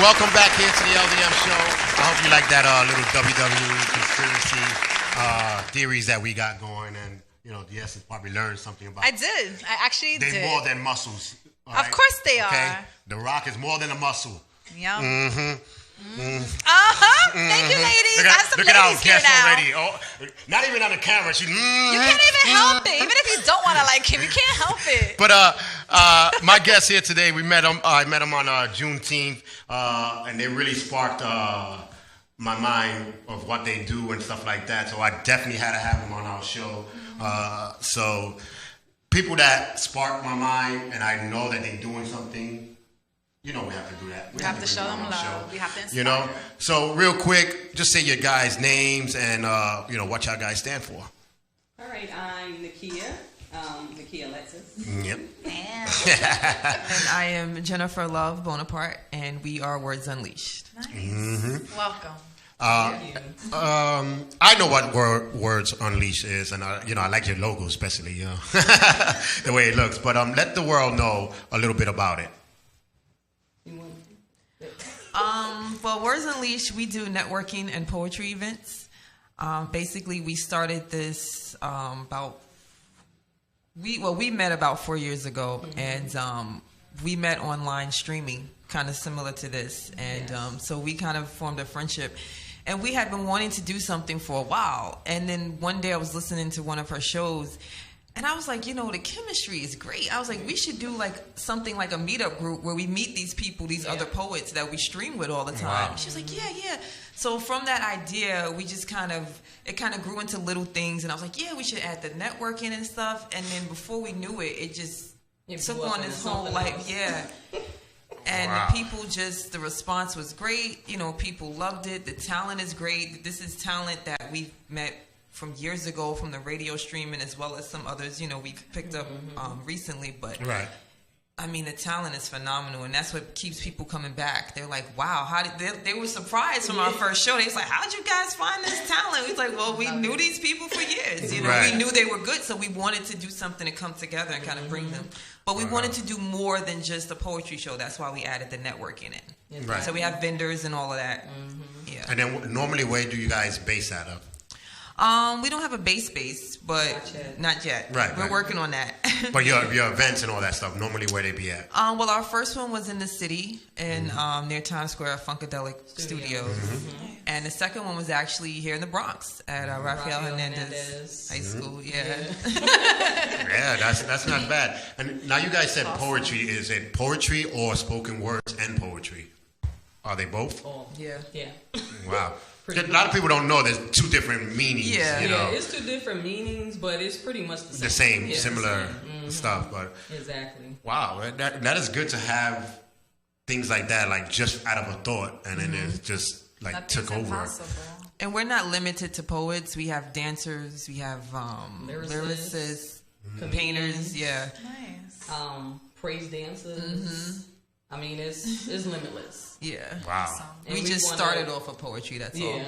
welcome back here to the LDM show. I hope you like that little WWE conspiracy theories that we got going, and the Essence probably learned something about. I did. I actually did. They're more than muscles. Right? Of course they are. Okay? The Rock is more than a muscle. Yeah. Mm-hmm. Thank you, ladies. Look at our guest already. Oh, not even on the camera. She. You can't even help it. Even if you don't want to like him, you can't help it. But my guest here today, we met him. I met him on Juneteenth, and they really sparked my mind of what they do and stuff like that. So I definitely had to have him on our show. So people that spark my mind, and I know that they're doing something. We have to do that. We have to show them love. We have to inspire. So real quick, just say your guys' names and what y'all guys stand for. All right, I'm Nakia. Nakia Alexis. Yep. And I am Jennifer Love Bonaparte, and we are WoRdS Unleashed. Nice. Mm-hmm. Welcome. I know what WoRdS Unleashed is, and I like your logo especially, the way it looks. But let the world know a little bit about it. Well, WoRdS Unleashed, we do networking and poetry events. Basically, we started this we met about 4 years ago, and we met online streaming, kind of similar to this, and so we kind of formed a friendship. And we had been wanting to do something for a while, and then one day I was listening to one of her shows, and I was like, the chemistry is great. I was like, we should do like something like a meetup group where we meet these people, these other poets that we stream with all the time. Wow. She was like, yeah. So from that idea, we just kind of grew into little things. And I was like, yeah, we should add the networking and stuff. And then before we knew it, it just took on this whole And the people the response was great. People loved it. The talent is great. This is talent that we've met from years ago from the radio streaming, as well as some others, we've picked up recently. But right. I mean, the talent is phenomenal, and that's what keeps people coming back. They're like, wow, how did they were surprised from our first show. They was like, how'd you guys find this talent? We was like, well, we knew these people for years. Right. We knew they were good, so we wanted to do something to come together and kind of bring them. But we wanted to do more than just a poetry show. That's why we added the networking in. Right. So we have vendors and all of that. Yeah. And then normally, where do you guys base that up? We don't have a base, but not yet. Right. We're working on that. But your events and all that stuff, normally where they be at? Well, our first one was in the city in near Times Square, Funkadelic Studios. And the second one was actually here in the Bronx at Rafael Hernandez High School. Yeah. Yeah, that's not bad. And now you guys said poetry. Is it poetry or spoken words and poetry? Are they both? Oh, yeah. Wow. A lot of people don't know there's two different meanings. Yeah, it's two different meanings, but it's pretty much the same. Similar stuff. But exactly. Wow, that is good to have things like that, like just out of a thought, and then it just like Nothing's took over. impossible. And we're not limited to poets. We have dancers. We have lyricists, painters. Yeah. Nice. Praise dancers. I mean, it's limitless. Yeah. Wow. Awesome. We just started off with poetry. That's all.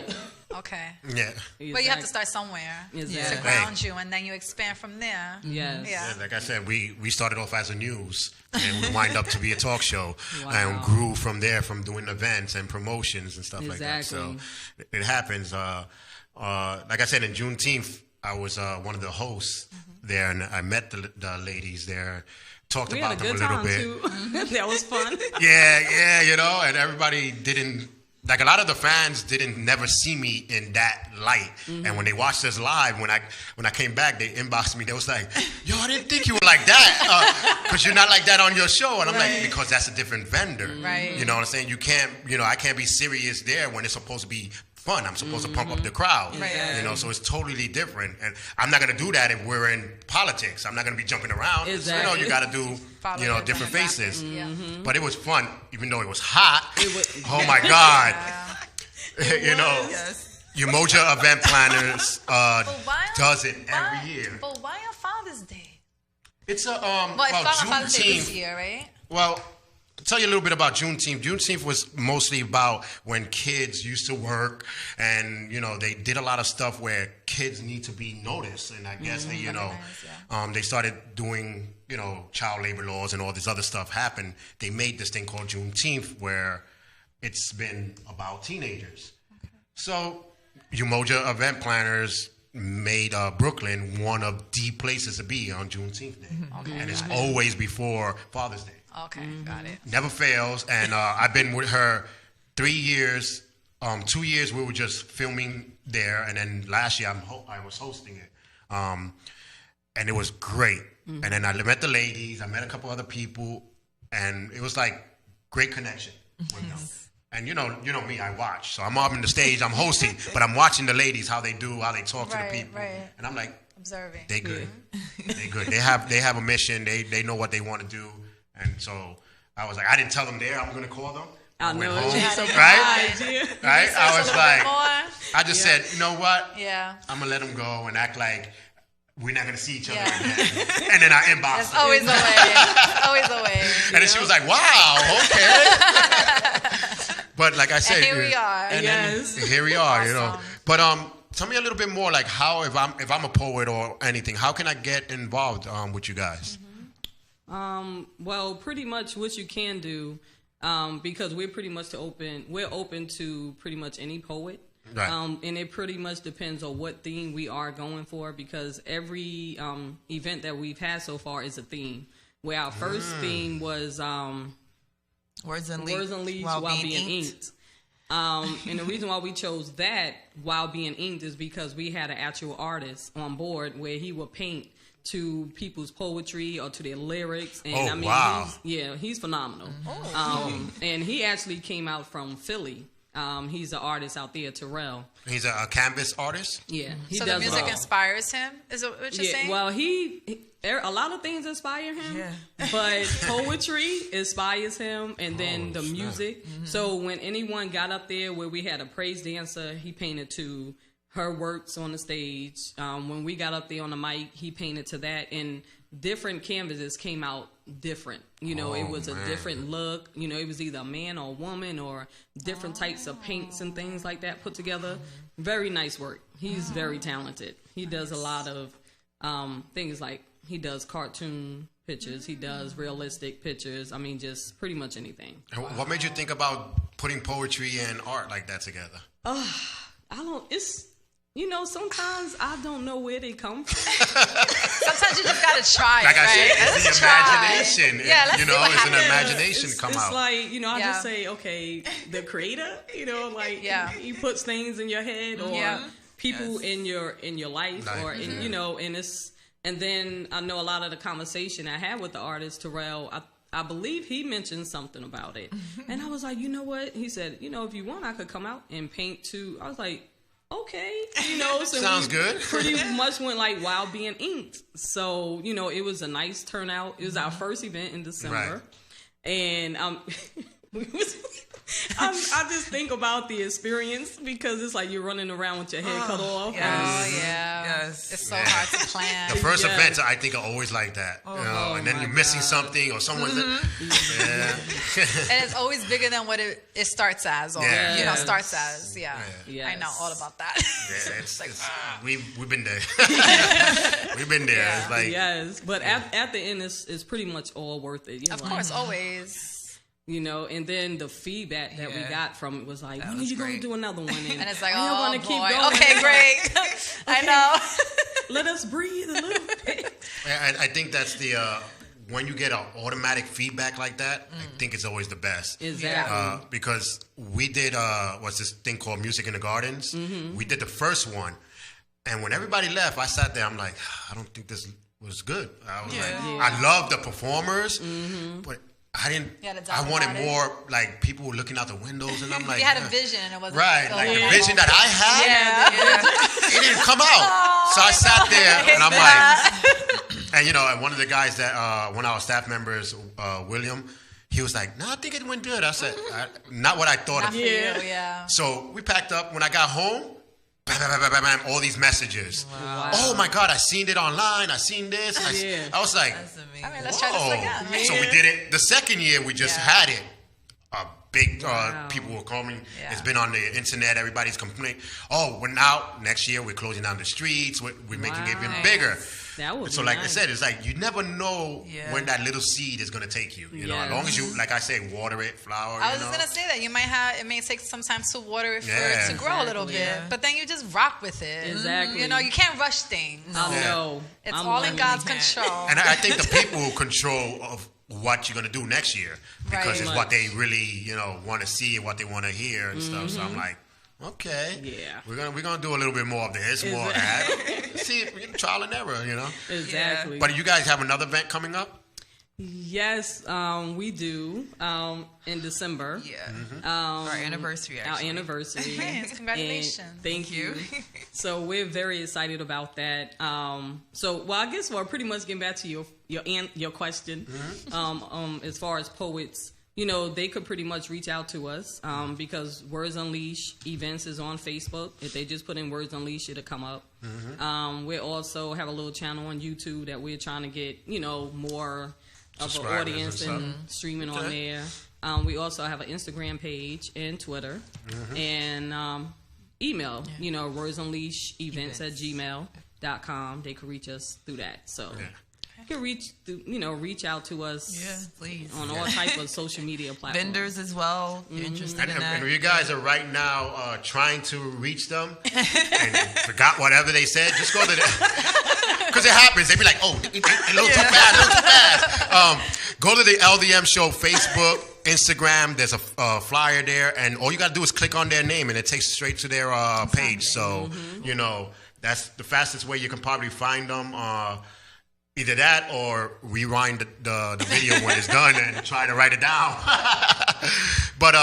Okay. Yeah. Exactly. But you have to start somewhere Exactly. to ground you, and then you expand from there. Yes. Yeah. Like I said, we started off as a news, and we wind up to be a talk show, and grew from there, from doing events and promotions and stuff like that. So it happens. Like I said, in Juneteenth, I was one of the hosts there, and I met the ladies there. Talked about them a little bit. Too. That was fun. Yeah, and everybody didn't, like a lot of the fans never see me in that light. And when they watched us live, when I came back, they inboxed me. They was like, yo, I didn't think you were like that. Because you're not like that on your show. And I'm like, because that's a different vendor. Right. You know what I'm saying? You can't, I can't be serious there when it's supposed to be fun. I'm supposed to pump up the crowd. Right. So it's totally different. And I'm not going to do that if we're in politics. I'm not going to be jumping around. Exactly. You got to do, Follow different faces. Yeah. But it was fun, even though it was hot. Oh my God. Umoja Event Planners does it every year. But why on Father's Day? It's a Father's Day this Juneteenth. year, right? Well, I'll tell you a little bit about Juneteenth. Juneteenth was mostly about when kids used to work, and they did a lot of stuff where kids need to be noticed, and I guess they started doing child labor laws and all this other stuff happened. They made this thing called Juneteenth where it's been about teenagers. Okay. So Umoja event planners made Brooklyn one of the places to be on Juneteenth Day. Okay, and it's always before Father's Day. Okay, got it. Never fails. And I've been with her 3 years. 2 years we were just filming there, and then last year I was hosting it. And it was great. Mm-hmm. And then I met the ladies. I met a couple other people, and it was like great connection with them. And you know me, I watch. So I'm up on the stage, I'm hosting, but I'm watching the ladies, how they do, how they talk to the people. Right. And I'm like, observing. They good. They good. They have a mission. They know what they want to do. And so I was like, I didn't tell them there. I'm gonna call them. I went know. home, Right? Right? I was like, I just said, you know what? Yeah. I'm gonna let them go and act like we're not gonna see each other again. And then I inboxed them. Always a way. Always a way. And then she was like, wow, okay. But like I said, and here we are. And yes. Here we are, you know. But tell me a little bit more, like how if I'm a poet or anything, how can I get involved with you guys? Mm-hmm. Well, pretty much what you can do, because we're pretty much we're open to pretty much any poet. Right. And it pretty much depends on what theme we are going for, because every event that we've had so far is a theme. Where our first theme was Words and Leaves while being inked. And the reason why we chose that while being inked is because we had an actual artist on board where he would paint to people's poetry or to their lyrics. And wow. He's phenomenal. And he actually came out from Philly. He's an artist out there, Terrell. He's a canvas artist? Yeah. So the music inspires him? Is it what you're saying? Well, a lot of things inspire him, but poetry inspires him, and then the music. Mm-hmm. So when anyone got up there where we had a praise dancer, he painted to her works on the stage. When we got up there on the mic, he painted to that, and different canvases came out different. It was a different look. It was either a man or a woman or different types of paints and things like that put together. Very nice work. He's very talented. He does a lot of things like he does cartoon pictures. He does realistic pictures. I mean, just pretty much anything. What made you think about putting poetry and art like that together? Sometimes I don't know where they come from. Sometimes you just gotta try. Like I said, it's the imagination. Yeah, let's see what it's happens. an imagination come it's out. It's like, I just say, okay, the creator, he puts things in your head or people in your life or and then I know a lot of the conversation I had with the artist Terrell, I believe he mentioned something about it. And I was like, you know what? He said, if you want, I could come out and paint too. I was like, okay, so sounds good. Pretty much went like while being inked. So, it was a nice turnout. It was our first event in December. Right. And I just think about the experience because it's like you're running around with your head cut off. Yes. It's so hard to plan. The first events, I think, are always like that. And then you're missing something or someone's... And it's always bigger than what it starts as or, starts as. Yeah. Yes. I know all about that. Yeah, it's like, we've been there. We've been there. Yeah. It's like... Yes, but at the end, it's pretty much all worth it. Of course, always. And then the feedback that we got from it was like, when are you going to do another one? And it's like, keep going. Okay, great. I know. Let us breathe a little bit. I think that's the, when you get an automatic feedback like that, I think it's always the best. Exactly. Because we did, what's this thing called Music in the Gardens? Mm-hmm. We did the first one. And when everybody left, I sat there, I'm like, I don't think this was good. I was I love the performers, but I wanted more, like, people were looking out the windos, and I'm like... You had a vision, and it wasn't... Right, like the vision that I had, it didn't come out. So I sat there, and I'm like... And, one of the guys that, one of our staff members, William, he was like, no, I think it went good. I said, not what I thought. So we packed up. When I got home, bam, all these messages. Wow. Oh my God, I seen it online. I seen this. I was like, let's try this again. So we did it. The second year, we just had it. A big people were coming. Yeah. It's been on the internet. Everybody's complaining. Oh, next year we're closing down the streets. We're making it even bigger. So like I said, it's like you never know when that little seed is going to take you. You know, as long as you, like I say, water it, flower. I was going to say that it may take some time to water it for it to grow a little bit, but then you just rock with it. Exactly. You know, you can't rush things. No, it's all in God's control. And I think the people control of what you're going to do next year because it's what they really, want to see and what they want to hear and stuff. So I'm like, okay, we're gonna do a little bit more of this, more ad. See, trial and error, Exactly. But you guys have another event coming up? Yes, we do in December. Yeah, our anniversary. Actually. Our anniversary. Nice. Congratulations! And thank you. So we're very excited about that. I guess we're pretty much getting back to your question. As far as poets. They could pretty much reach out to us because WoRdS Unleash events is on Facebook. If they just put in WoRdS Unleash, it'll come up. We also have a little channel on YouTube that we're trying to get, more of an audience and streaming on there. We also have an Instagram page and Twitter and email, WoRdS Unleash events at gmail.com. They could reach us through that. So. You can reach out to us please. On all type of social media platforms. Vendors as well. Interested in that. And you guys are right now trying to reach them and forgot whatever they said, just go to the... Because it happens. They be like, oh, a little too fast. Go to the LDM show Facebook, Instagram. There's a flyer there. And all you got to do is click on their name and it takes straight to their page. So, that's the fastest way you can probably find them. Either that or rewind the video when it's done and try to write it down. But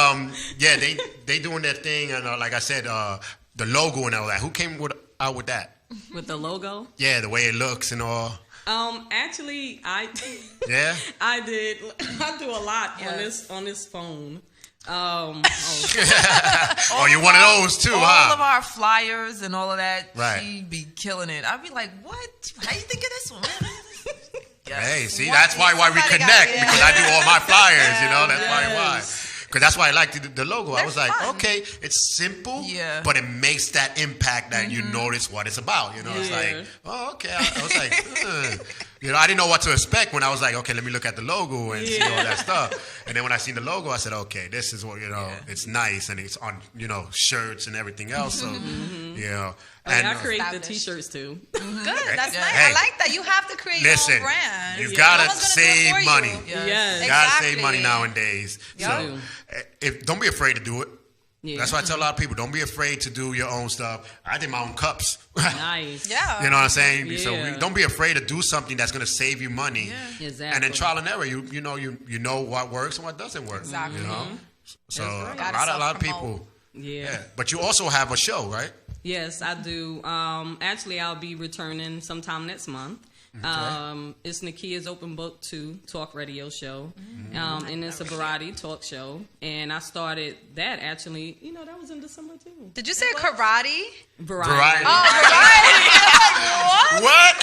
they doing their thing, and like I said, the logo and all that. Who came out with that? With the logo? Yeah, the way it looks and all. Actually, I did. I do a lot on this phone. You're one of those too, all of our flyers and all of that. Right. She'd be killing it. I'd be like, what? How you think of this one? Hey, see, that's why we connect because I do all my flyers. That's probably why. Because that's why I liked the logo. I was like, okay, it's simple, but it makes that impact that you notice what it's about. It's like, oh, okay. I was like, I didn't know what to expect when I was like, okay, let me look at the logo and see all that stuff. And then when I seen the logo, I said, okay, this is what, it's nice and it's on, shirts and everything else. So, And I create the T-shirts too. Good, that's nice. Hey, I like that. You have to create your own brand. You gotta save money. Yes. You gotta save money nowadays. So, don't be afraid to do it. Yeah. That's why I tell a lot of people, don't be afraid to do your own stuff. I did my own cups. Nice. Yeah. You know what I'm saying? Yeah. So don't be afraid to do something that's going to save you money. Yeah. Exactly. And then trial and error, you know what works and what doesn't work. Exactly. So a lot of people. Yeah. But you also have a show, right? Yes, I do. Actually, I'll be returning sometime next month. Okay. It's Nakia's Open Book 2 talk radio show. And it's a variety talk show. And I started that actually, that was in December too. Did you say karate? Variety. Oh, variety. What?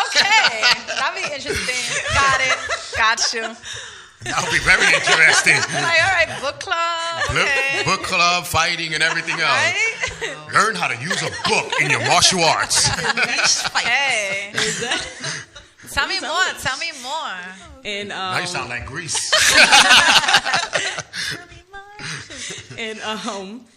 Okay. That'd be interesting. Got it. Got you. That would be very interesting. All right, book club. Okay. Book club, fighting, and everything else. Right? Learn how to use a book in your martial arts. Hey. Tell me more. And now you sound like Grease. And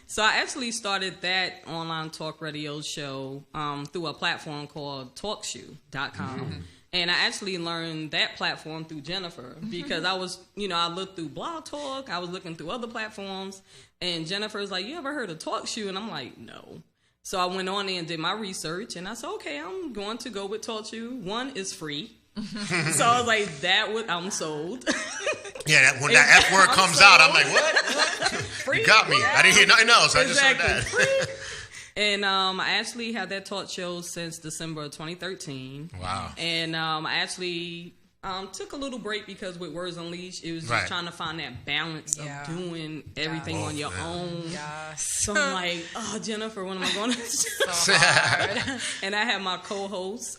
so I actually started that online talk radio show through a platform called TalkShoe.com. And I actually learned that platform through Jennifer because I was, I looked through Blog Talk, I was looking through other platforms, and Jennifer's like, you ever heard of TalkShoe? And I'm like, no. So I went on there and did my research, and I said, okay, I'm going to go with TalkShoe. One is free. So I was like, I'm sold. Yeah, when that F word comes out, I'm like, what? Free? You got me. I didn't hear nothing else. I just heard that. Free. And I actually had that talk show since December of 2013. Wow. And I actually took a little break because with WoRdS Unleashed, it was just trying to find that balance of doing everything on your own. Yes. So I'm like, oh, Jennifer, when am I going to so hard. And I have my co-host,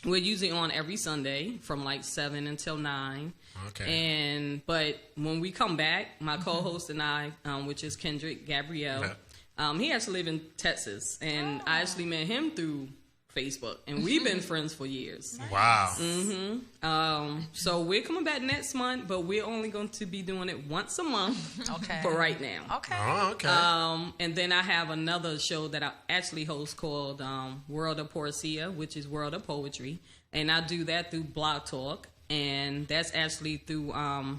We're usually on every Sunday from like 7 until 9. Okay. But when we come back, my co-host and I, which is Kendrick Gabrielle, he actually lives in Texas, and I actually met him through Facebook, and we've been friends for years. Wow. So we're coming back next month, but we're only going to be doing it once a month for right now. Okay. Oh, okay. And then I have another show that I actually host called World of Poesia, which is World of Poetry, and I do that through Blog Talk, and that's actually through I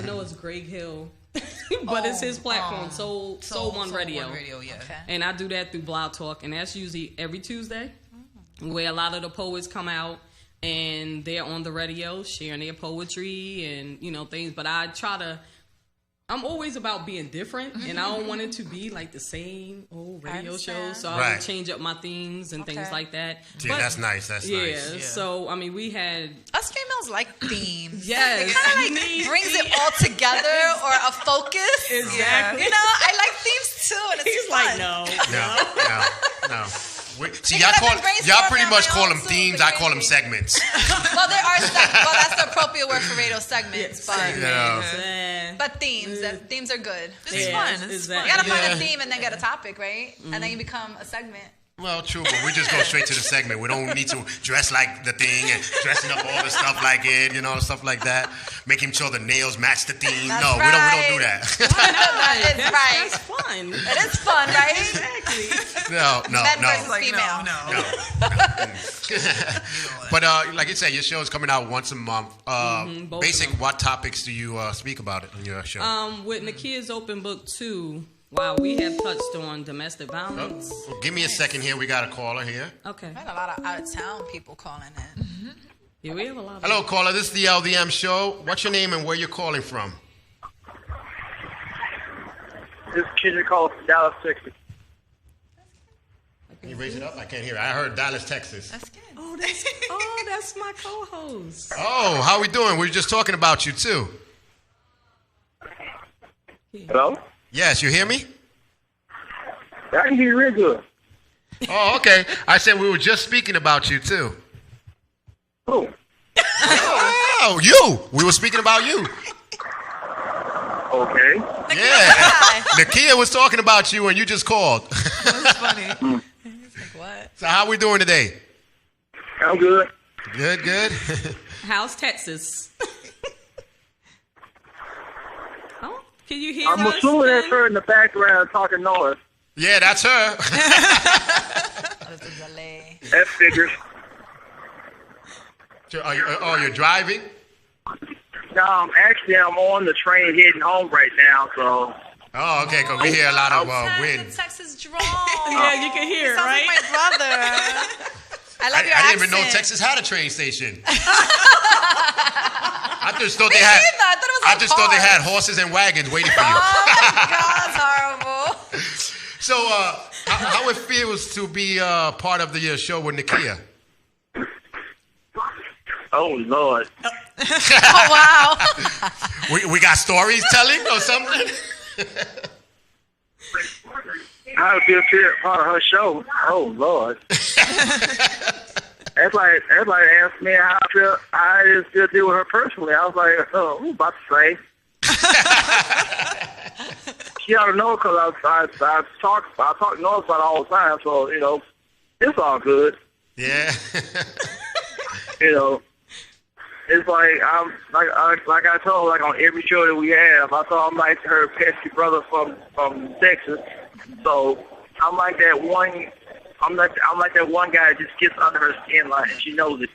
know it's Greg Hill. But it's his platform, Soul One Radio. Okay. And I do that through Blog Talk, and that's usually every Tuesday, where a lot of the poets come out and they're on the radio sharing their poetry and, you know, things. But I'm always about being different, and I don't want it to be like the same old radio show. So I would change up my themes and things like that. Yeah, but, that's nice. That's nice. Yeah. So, I mean, we had... Us females like themes. Yes. It kind of like brings it all together or a focus. Exactly. You know, I like themes too, and it's fun. No. See, y'all pretty much call them themes. I call them segments. Well, that's the appropriate word for radio, segments. But themes. Themes are good. It's fun. It's fun. You gotta find a theme and then get a topic, right? And then you become a segment. Well, true, but we just go straight to the segment. We don't need to dress like the thing and dressing up all the stuff like it, you know, stuff like that. Making sure the nails match the theme. We don't do that. It's fun. It is fun, right? Exactly. No. Men versus female. No. But like I said, your show is coming out once a month. What topics do you speak about it on your show? With Nakia's Open Book 2. Wow, we have touched on domestic violence. Well, give me a second here. We got a caller here. Okay. We had a lot of out-of-town people calling in. Yeah, we have a lot. Hello, caller. This is the LDM show. What's your name and where you're calling from? This is Kendrick calling from Dallas, Texas. Can you raise it up? I can't hear it. I heard Dallas, Texas. That's good. That's my co-host. Oh, how we doing? We were just talking about you, too. Hello? Yes, you hear me? I can hear you real good. Oh, okay. I said we were just speaking about you, too. Who? Oh, you. We were speaking about you. Okay. Yeah. Nakia was talking about you and you just called. That's funny. He's like, what? So how we doing today? I'm good. Good. How's Texas? Can you hear I'm us? assuming that's her in the background talking noise. Yeah, that's her. That's a delay. That figures. You're driving? No, I'm on the train heading home right now, so. Oh, okay, because we hear a lot of wind. The Texas drawl. Yeah, you can hear it, right? Sounds like my brother. I love your accent. I didn't even know Texas had a train station. I just thought thought they had horses and wagons waiting for you. Oh my God, it's horrible. So, how it feels to be part of the show with Nakia? Oh Lord. Oh wow. we got stories telling or something. How it feels to be part of her show? Oh Lord. Everybody asked me how I just still deal with her personally. I was like, oh, I'm about to say. She ought to know because I talk noise about it all the time. So you know, it's all good. Yeah. You know, it's like I'm like I told like on every show that we have. I thought I'm like her pesky brother from Texas. So I'm like that one. I'm like that one guy that just gets under her skin, like, and she knows it.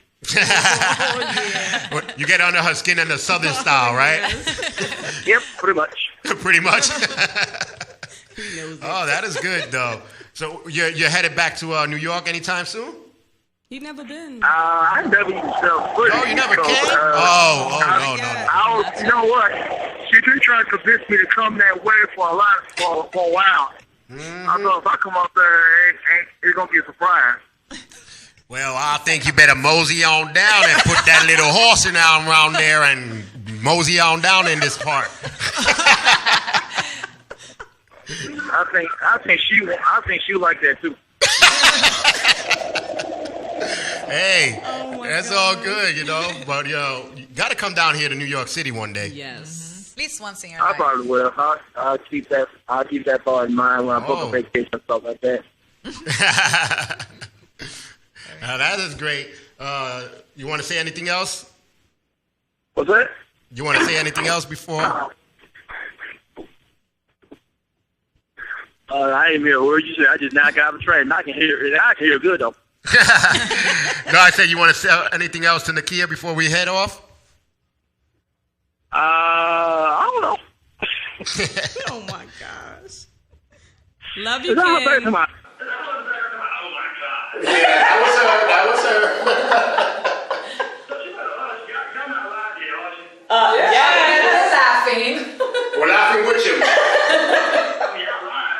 Well, you get under her skin in the Southern style, right? Yep, pretty much. Pretty much. He knows it. Oh, that is good, though. So you're headed back to New York anytime soon? He never been. I never even felt good. Oh, you never came? No. You know what? She did try to convince me to come that way for a while. Mm-hmm. I thought if I come up there, it's going to be a surprise. Well, I think you better mosey on down and put that little horse around there and mosey on down in this part. I think she like that too. Hey, Oh that's all good, you know. But yo, you gotta come down here to New York City one day. Yes. At least once in your I life. probably will. I'll keep that thought in mind when I book a vacation and stuff like that. Now that is great. You want to say anything else? What's that? You want to say anything else before? I didn't hear a word you said. I just now got off the train. I can hear it. I can hear good though. No, I said you want to say anything else to Nakia before we head off? I don't know. Oh my gosh. Love you, Is that my Ken. first time? Yeah, that was her. Yeah, laughing. We're laughing with you.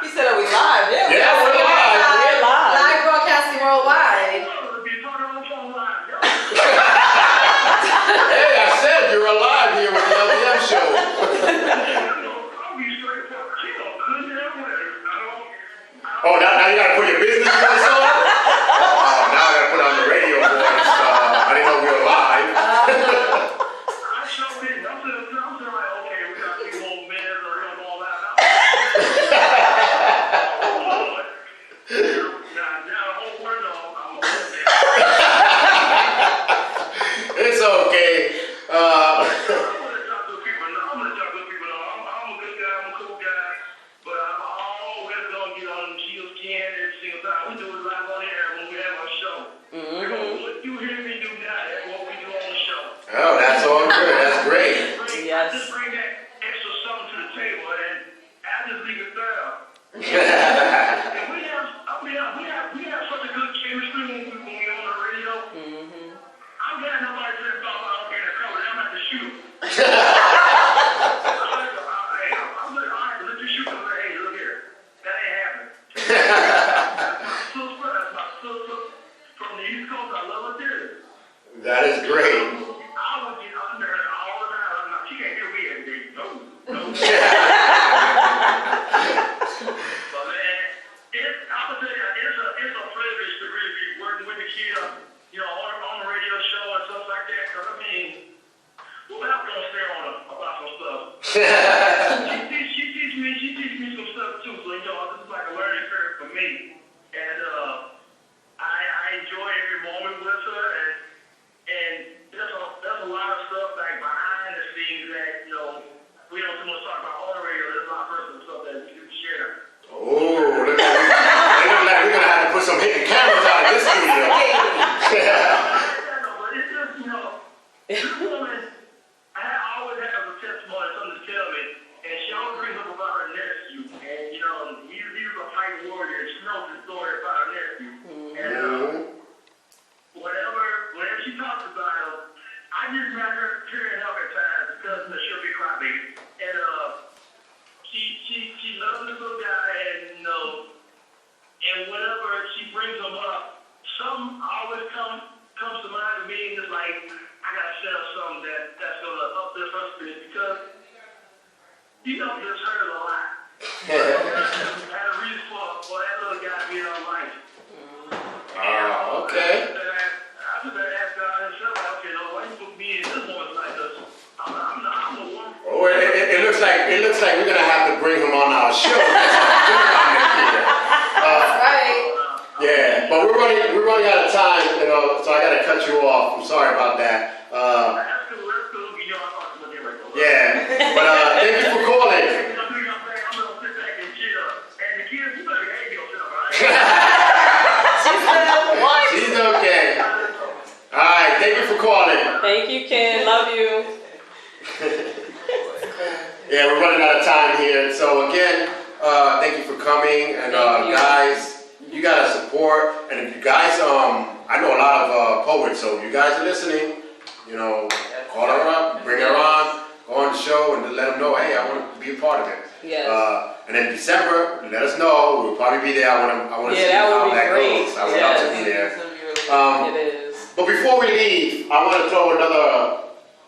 He said, "Are we live?" Yeah, we're live. We're live. Live broadcasting worldwide. Hey, I said you're alive here with the LDM show. Oh, now you gotta put your business voice on? Oh, now I gotta put on the radio voice. I didn't know we were live. It's okay. Oh, that's all good. That's great. Yes. Just bring that extra something to the table, and I just leave it there. And we have such a good chemistry when we on the radio. I'm glad nobody said about okay to cover. I'm not the shoot. I'm like, all right, let you shoot. Hey, look here, that ain't happening. That's my sister from the East Coast. I love her too. That is great. I would get under her all the time. I'm like, she can't hear me every day. No. But man, I would tell you, it's a privilege to really be working with Nakia, on the radio show and stuff like that. Because I mean, who else gonna stare on her about some stuff? She teaches me some stuff too. So this is like a learning curve for me, and I enjoy every moment with her, and there's a lot of stuff like behind the scenes that we don't too much talk about on the radio. There's a lot of personal stuff that we can share. Oh, look like we're gonna have to put some hidden cameras out in this studio. But it's just this woman, I always have a testimony, something to tell me, and she always brings up about her nephew, and he's a fight warrior. She knows the story about her nephew, and whenever she talks about him, I just let her tear it up at times because she'll be crybaby. And she loves this little guy, and whenever she brings him up, something always comes to mind to me, and it's like I gotta set up something that's gonna uplift her spirit because he don't just hurt a lot. Had a reason for that little guy being on life. Oh, okay. I just ask God himself, okay, why you put me in this woman's life? I'm the one. Oh, it looks like we're gonna have to bring him on our show. Right. Yeah, but we're running out of time, so I gotta cut you off. I'm sorry about that. That's cool. Yeah, but thank you for calling. I'm gonna sit back and chill. And the kids, you better behave yourself, all right? She's okay. All right, thank you for calling. Thank you, Ken. Love you. Yeah, we're running out of time here. So again, thank you for coming, and guys, you gotta support. And if you guys, I know a lot of poets, so if you guys are listening, call her up, bring her on, go on the show, and let them know, hey, I want to be a part of it. Yes. And in December, let us know. We'll probably be there. I want to see how that goes. I would love to be there. It is. But before we leave, I want to throw another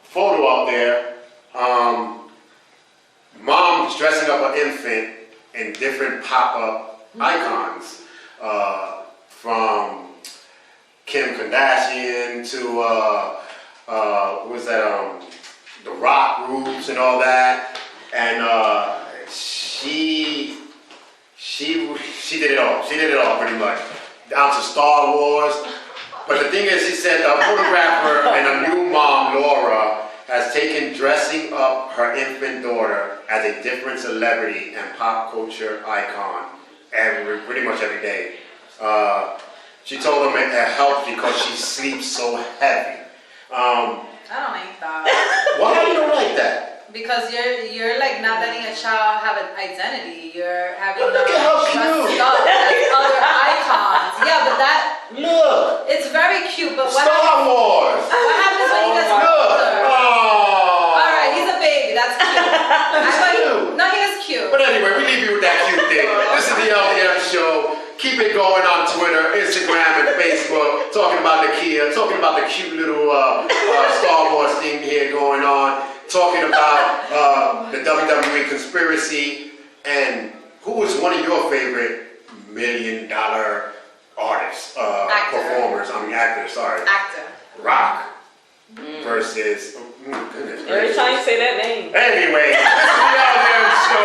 photo out there. Mom's dressing up an infant in different pop-up icons from Kim Kardashian to what was that? The rock groups and all that, and she did it all. She did it all pretty much, down to Star Wars. But the thing is, she said a photographer and a new mom, Laura, has taken dressing up her infant daughter as a different celebrity and pop culture icon pretty much every day. She told them it helps because she sleeps so heavy. I don't like that. Why do you don't like that? Because you're like not letting a child have an identity. You're having Look at how cute. Stuff as other icons. Yeah, but Look. It's very cute. But what Star Wars. What happens when he gets Look. older? Oh. All right, he's a baby. That's cute. No, he is cute. But anyway, we leave you with that cute thing. This is the LDM show. Keep it going on Twitter, Instagram, and Facebook. Talking about Nakia, talking about the cute little Star Wars thing here going on. Talking about the WWE conspiracy. And who was one of your favorite $1 million artists, performers? Actors, sorry. Actor. Rock versus. Goodness. Every time you say that name. Anyway, this is the LDM show.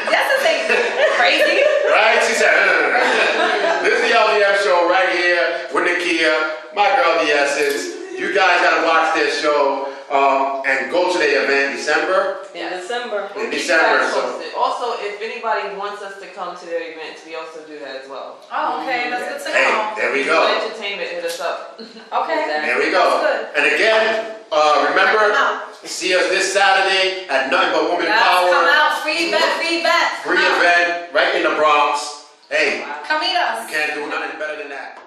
Yes, it's crazy. Right? She said, This is the LDM show right here with Nakia, my girl, the Essence. You guys got to watch this show and go to the event December. In December. In December. So. Also, if anybody wants us to come to their events, we also do that as well. Oh, okay. That's good to Hey, know. there we go. Entertainment, hit us up. Okay. There we go. That's good. And again, remember, see us this Saturday at Nothing But Woman Yes, Power. come out. Free event. Free event right in the Bronx. Hey, Come meet us. can't do nothing better than that.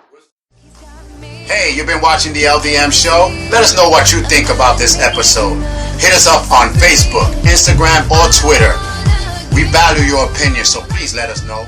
Hey, you've been watching the LDM show? Let us know what you think about this episode. Hit us up on Facebook, Instagram, or Twitter. We value your opinion, so please let us know.